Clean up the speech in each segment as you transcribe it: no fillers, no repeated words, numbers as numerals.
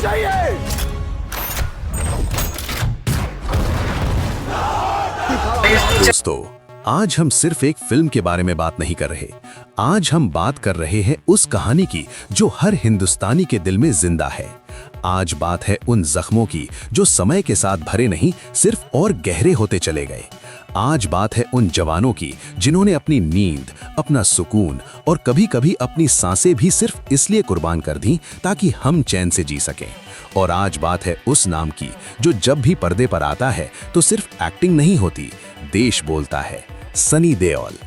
चाहिए। दोस्तों, आज हम सिर्फ एक फिल्म के बारे में बात नहीं कर रहे। आज हम बात कर रहे हैं उस कहानी की जो हर हिंदुस्तानी के दिल में जिंदा है। आज बात है उन जख्मों की जो समय के साथ भरे नहीं, सिर्फ और गहरे होते चले गए। आज बात है उन जवानों की जिन्होंने अपनी नींद, अपना सुकून और कभी-कभी अपनी सांसें भी सिर्फ इसलिए कुर्बान कर दी ताकि हम चैन से जी सकें। और आज बात है उस नाम की जो जब भी पर्दे पर आता है तो सिर्फ एक्टिंग नहीं होती, देश बोलता है। सनी देओल।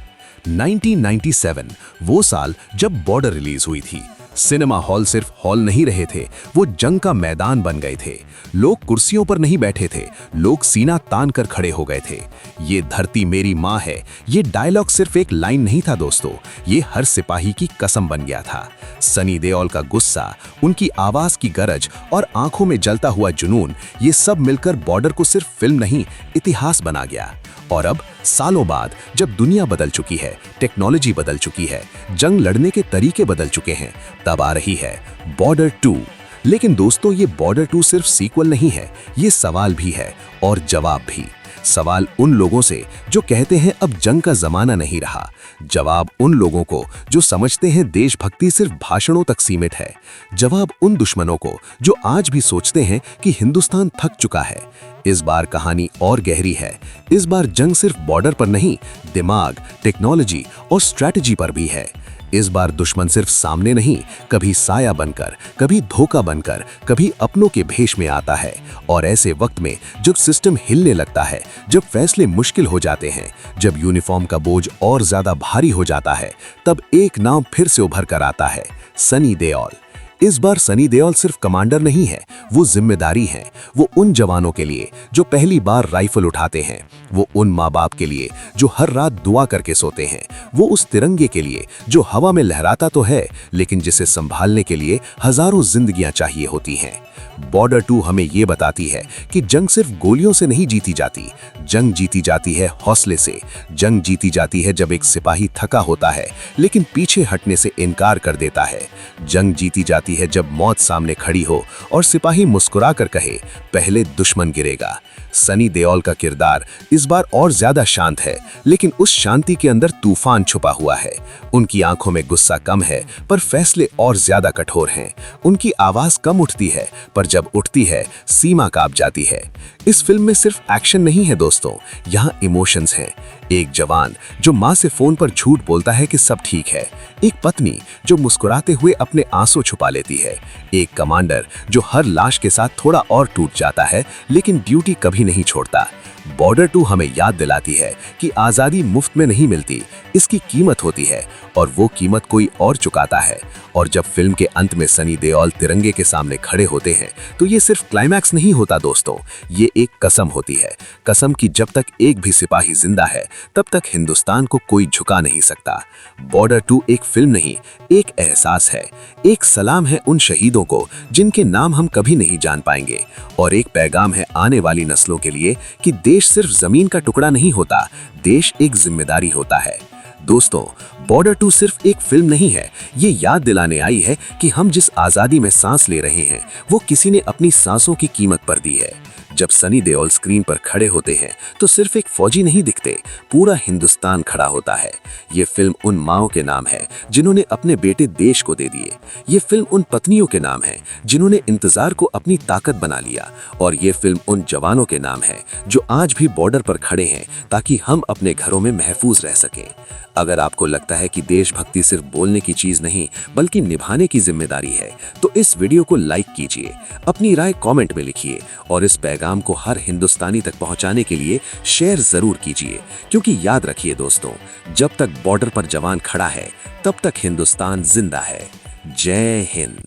1997 वो साल जब बॉर्डर रिलीज हुई थी। सिनेमा हॉल सिर्फ हॉल नहीं रहे थे, वो जंग का मैदान बन गए थे। लोग कुर्सियों पर नहीं बैठे थे, लोग सीना तान कर खड़े हो गए थे। ये धरती मेरी माँ है, ये डायलॉग सिर्फ एक लाइन नहीं था दोस्तों, ये हर सिपाही की कसम बन गया था। सनी देओल का गुस्सा, उनकी आवाज की गरज और आंखों में जलता हुआ जुनून, ये सब मिलकर बॉर्डर को सिर्फ फिल्म नहीं, इतिहास बना गया। और अब सालों बाद जब दुनिया बदल चुकी है, टेक्नोलॉजी बदल चुकी है, जंग लड़ने के तरीके बदल चुके हैं, तब आ रही है बॉर्डर 2। लेकिन दोस्तों, ये बॉर्डर 2 सिर्फ सीक्वल नहीं है, ये सवाल भी है और जवाब भी। सवाल उन लोगों से जो कहते हैं अब जंग का जमाना नहीं रहा, जवाब उन लोगों को जो समझते हैं देशभक्ति सिर्फ भाषणों तक सीमित है, जवाब उन दुश्मनों को जो आज भी सोचते हैं कि हिंदुस्तान थक चुका है। इस बार कहानी और गहरी है। इस बार जंग सिर्फ बॉर्डर पर नहीं, दिमाग, टेक्नोलॉजी और स्ट्रैटेजी पर भी है। इस बार दुश्मन सिर्फ सामने नहीं, कभी साया बनकर, कभी धोखा बनकर, कभी अपनों के भेष में आता है। और ऐसे वक्त में जब सिस्टम हिलने लगता है, जब फैसले मुश्किल हो जाते हैं, जब यूनिफॉर्म का बोझ और ज्यादा भारी हो जाता है, तब एक नाम फिर से उभर कर आता है, सनी देओल। इस बार सनी देओल सिर्फ कमांडर नहीं है, वो जिम्मेदारी है। वो उन जवानों के लिए जो पहली बार राइफल उठाते हैं, वो उन माँ बाप के लिए जो हर रात दुआ करके सोते हैं, वो उस तिरंगे के लिए जो हवा में लहराता तो है लेकिन जिसे संभालने के लिए हजारों जिंदगियां चाहिए होती हैं। बॉर्डर 2 हमें ये बताती है कि जंग सिर्फ गोलियों से नहीं जीती जाती, जंग जीती जाती है हौसले से। जंग जीती जाती है जब एक सिपाही थका होता है लेकिन पीछे हटने से इनकार कर देता है। जंग जीती जाती है जब मौत सामने खड़ी हो और सिपाही मुस्कुरा कर कहे, पहले दुश्मन गिरेगा। सनी देओल का किरदार इस बार और ज्यादा शांत है, लेकिन उस शांति के अंदर तूफान छुपा हुआ है। उनकी आंखों में गुस्सा कम है पर फैसले और ज्यादा कठोर हैं। उनकी आवाज कम उठती है पर जब उठती है सीमा कांप जाती है। इस फिल्म में सिर्फ एक्शन नहीं है दोस्तों, यहाँ इमोशंस हैं। एक जवान जो माँ से फोन पर झूठ बोलता है कि सब ठीक है, एक पत्नी जो मुस्कुराते हुए अपने आंसू छुपा लेती है, एक कमांडर जो हर लाश के साथ थोड़ा और टूट जाता है लेकिन ड्यूटी कभी नहीं छोड़ता। बॉर्डर 2 हमें याद दिलाती है कि आज़ादी मुफ्त में नहीं मिलती, इसकी कीमत होती है और वो कीमत कोई और चुकाता है। और जब फिल्म के अंत में सनी देओल तिरंगे के सामने खड़े होते हैं तो ये सिर्फ क्लाइमैक्स नहीं होता दोस्तों, ये एक कसम होती है। कसम कि जब तक एक भी सिपाही जिंदा है तब तक हिंदुस्तान को कोई झुका नहीं सकता। बॉर्डर 2 एक फिल्म नहीं, एक एहसास है, एक सलाम है उन शहीदों को जिनके नाम हम कभी नहीं जान पाएंगे, और एक पैगाम है आने वाली नस्लों के लिए कि देश सिर्फ जमीन का टुकड़ा नहीं होता, देश एक जिम्मेदारी होता है। दोस्तों, बॉर्डर 2 सिर्फ एक फिल्म नहीं है, ये याद दिलाने आई है कि हम जिस आज़ादी में सांस ले रहे हैं वो किसी ने अपनी सांसों की कीमत पर दी है। जब सनी देओल स्क्रीन पर खड़े होते हैं तो सिर्फ एक फौजी नहीं दिखते, पूरा हिंदुस्तान खड़ा होता है। ये फिल्म उन माँओं के नाम है जिन्होंने अपने बेटे देश को दे दिए। ये फिल्म उन पत्नियों के नाम है जिन्होंने इंतजार को अपनी ताकत बना लिया। और ये फिल्म उन जवानों के नाम है जो आज भी बॉर्डर पर खड़े हैं ताकि हम अपने घरों में महफूज रह सकें। अगर आपको लगता है कि देशभक्ति सिर्फ बोलने की चीज नहीं बल्कि निभाने की जिम्मेदारी है तो इस वीडियो को लाइक कीजिए, अपनी राय कमेंट में लिखिए और इस पैगाम को हर हिंदुस्तानी तक पहुंचाने के लिए शेयर जरूर कीजिए। क्योंकि याद रखिए दोस्तों, जब तक बॉर्डर पर जवान खड़ा है तब तक हिंदुस्तान जिंदा है। जय हिंद।